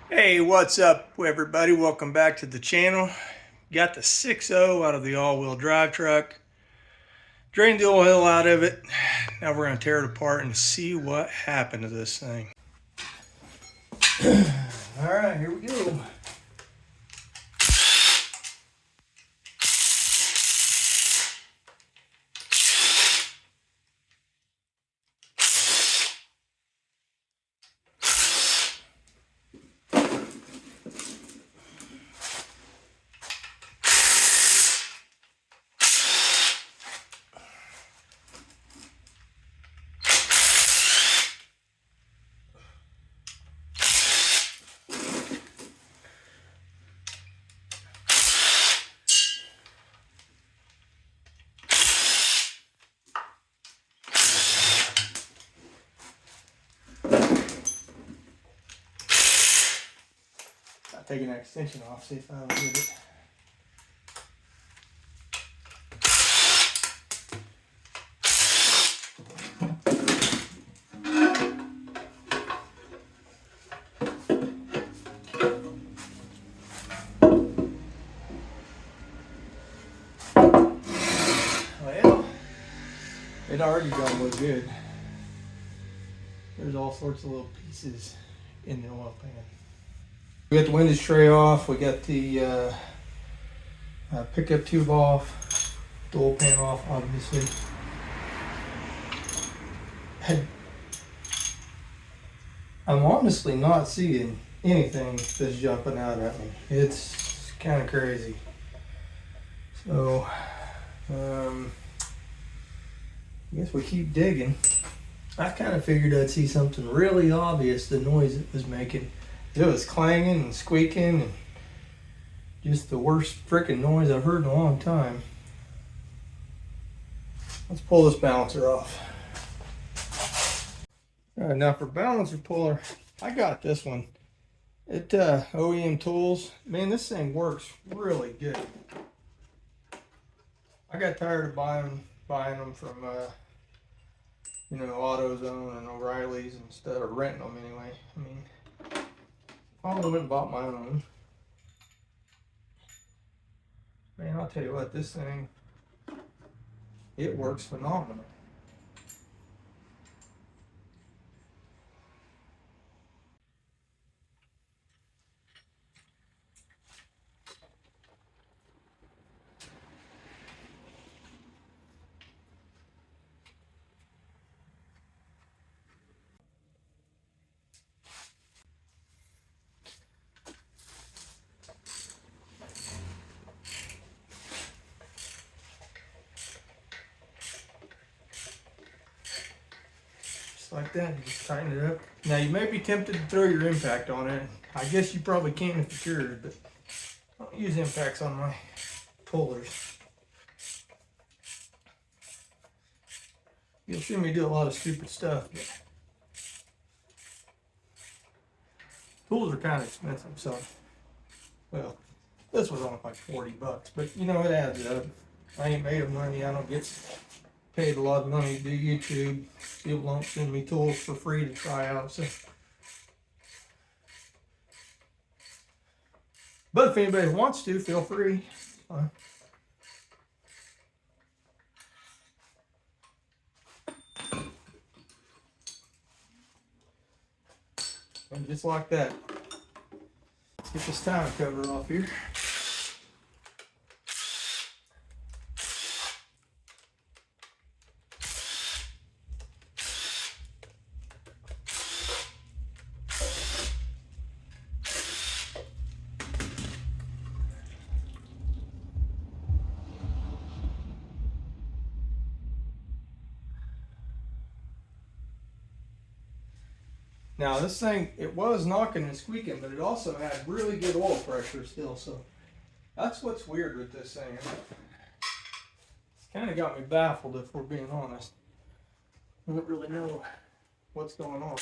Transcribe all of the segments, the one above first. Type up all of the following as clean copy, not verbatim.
Hey, what's up, everybody? Welcome back to the channel. Got the 6.0 out of the all-wheel drive truck. Drained the oil out of it. Now we're going to tear it apart and see what happened to this thing. All right, here we go. I'll take an extension off, see if I'll get it. Well, it already don't look good. There's all sorts of little pieces in the oil pan. We got the windage tray off. We got the pickup tube off. The oil pan off, obviously. I'm honestly not seeing anything that's jumping out at me. It's kind of crazy. So, I guess we keep digging. I kind of figured I'd see something really obvious, the noise it was making. It was clanging and squeaking and just the worst freaking noise I've heard in a long time. Let's pull this balancer off. All right, now for balancer puller, I got this one. It OEM Tools. Man, this thing works really good. I got tired of buying them from AutoZone and O'Reilly's instead of renting them anyway. I mean, I went and bought my own. Man, I'll tell you what, this thing, it works phenomenal. Like that, and just tighten it up. Now you may be tempted to throw your impact on it. I guess you probably can if you're curious, but I don't use impacts on my pullers. You'll see me do a lot of stupid stuff, but tools are kind of expensive, so, well, this was only like 40 bucks, but you know, it adds up. I ain't made of money. I don't get paid a lot of money to do YouTube. People don't send me tools for free to try out, so. But if anybody wants to, feel free. And just like that. Let's get this timing cover off here. Now this thing, it was knocking and squeaking, but it also had really good oil pressure still, so that's what's weird with this thing. It's kind of got me baffled, if we're being honest. I don't really know what's going on.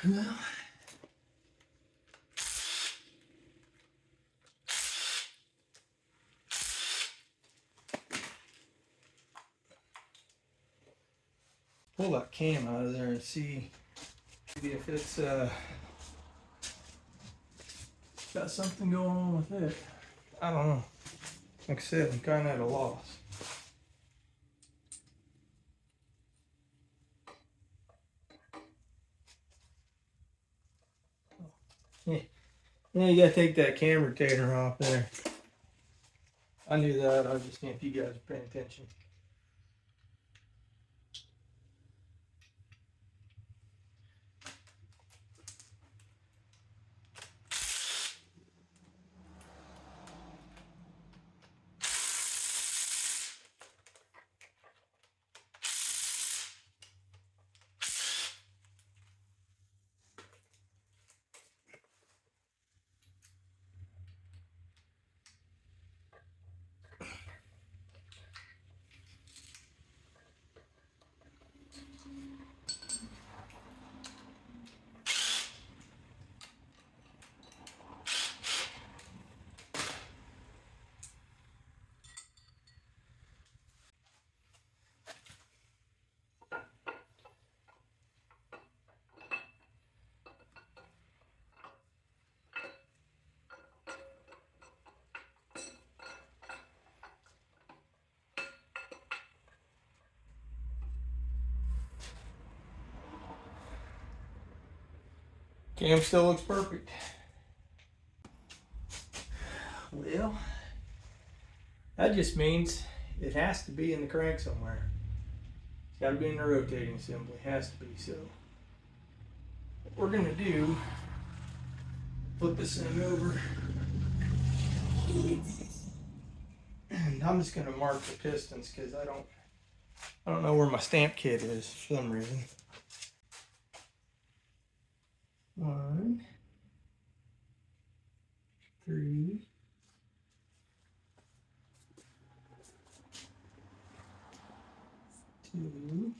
Well, pull that cam out of there and see maybe if it's got something going on with it. I don't know. Like I said, I'm kind of at a loss. Yeah, you gotta take that cam retainer off there. I knew that. I was just seeing if you guys are paying attention. Cam still looks perfect. Well, that just means it has to be in the crank somewhere. It's got to be in the rotating assembly. It has to be. So what we're going to do, flip this thing over. And I'm just going to mark the pistons because I don't know where my stamp kit is for some reason. 1, 3, 2.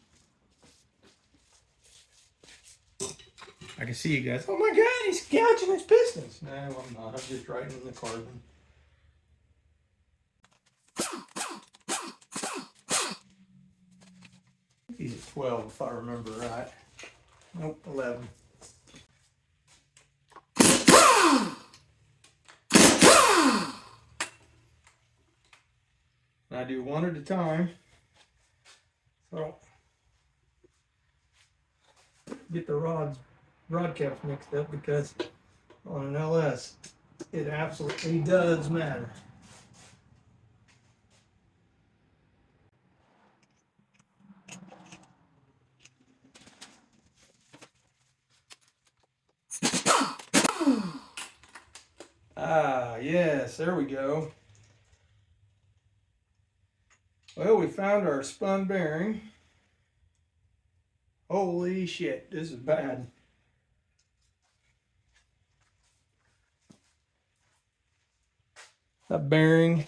I can see you guys. Oh my God, he's gouging his pistons. No, I'm not. I'm just writing in the carbon. He's at 12 if I remember right. Nope, 11. And I do one at a time. So get the rod caps mixed up because on an LS it absolutely does matter. Ah, yes, there we go. Well, we found our spun bearing. Holy shit, this is bad. That bearing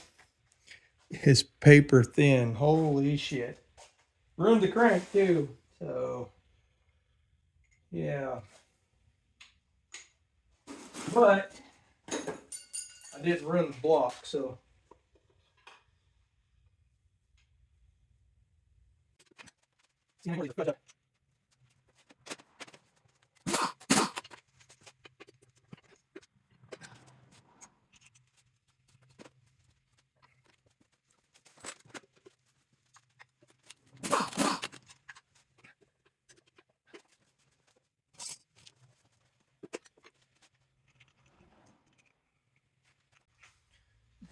is paper thin. Holy shit. Ruined the crank too. So, yeah. But I didn't run the block, so. You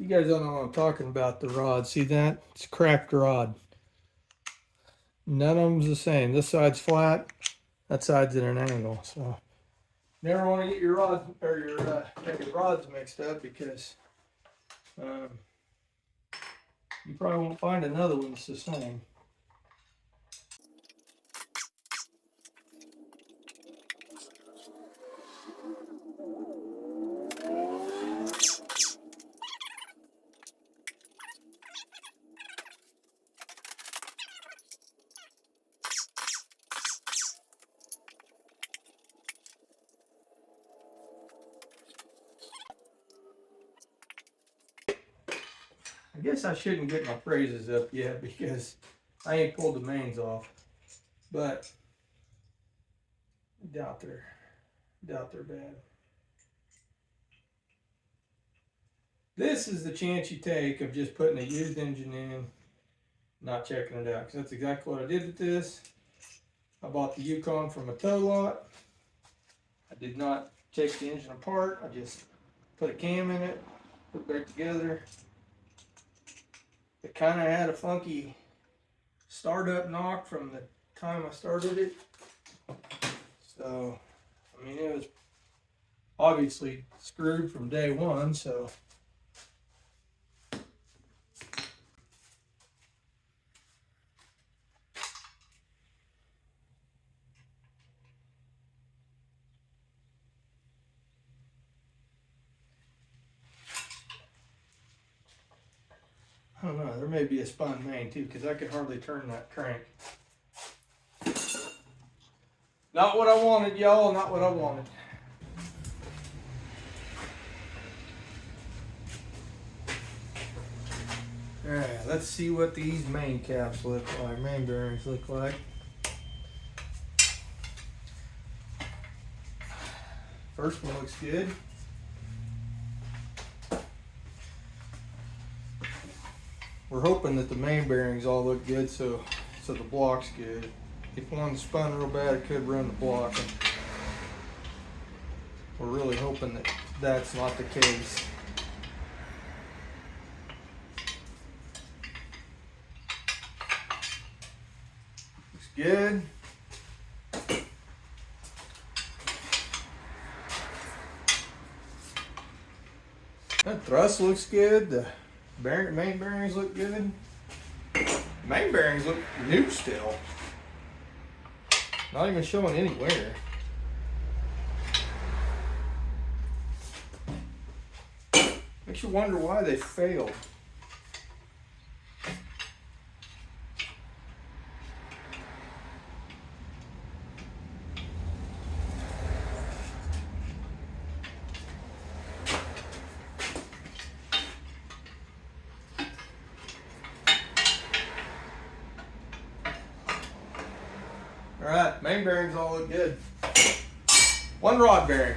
guys don't know what I'm talking about, the rod. See that? It's a cracked rod. None of them's the same. This side's flat, that side's at an angle. So never want to get your rods or your rods mixed up because you probably won't find another one that's the same. I guess I shouldn't get my phrases up yet because I ain't pulled the mains off. but doubt they're bad. This is the chance you take of just putting a used engine in, not checking it out, because that's exactly what I did with this. I bought the Yukon from a tow lot. I did not take the engine apart. I just put a cam in it, put it back together. It kind of had a funky startup knock from the time I started it. So, I mean, it was obviously screwed from day one, so. I don't know, there may be a spun main too, because I could hardly turn that crank. Not what I wanted, y'all, not what I wanted. Alright, let's see what these main caps look like, main bearings look like. First one looks good. We're hoping that the main bearings all look good, so the block's good. If one spun real bad, it could run the block. And we're really hoping that that's not the case. Looks good. That thrust looks good. The main bearings look good. Main bearings look new still. Not even showing any wear. Makes you wonder why they failed. All right, main bearings all look good. One rod bearing.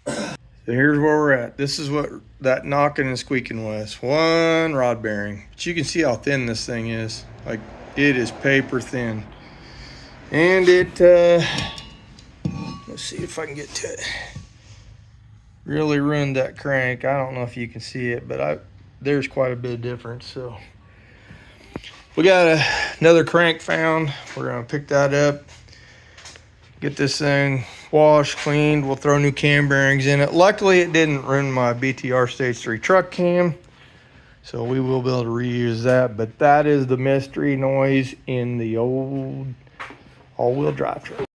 So here's where we're at. This is what that knocking and squeaking was. One rod bearing. But you can see how thin this thing is. Like, it is paper thin. And it, let's see if I can get to it. Really ruined that crank. I don't know if you can see it, but there's quite a bit of difference. So we got another crank found. We're gonna pick that up, get this thing washed, cleaned. We'll throw new cam bearings in it. Luckily, it didn't ruin my BTR Stage 3 truck cam, so we will be able to reuse that. But that is the mystery noise in the old all-wheel drive truck.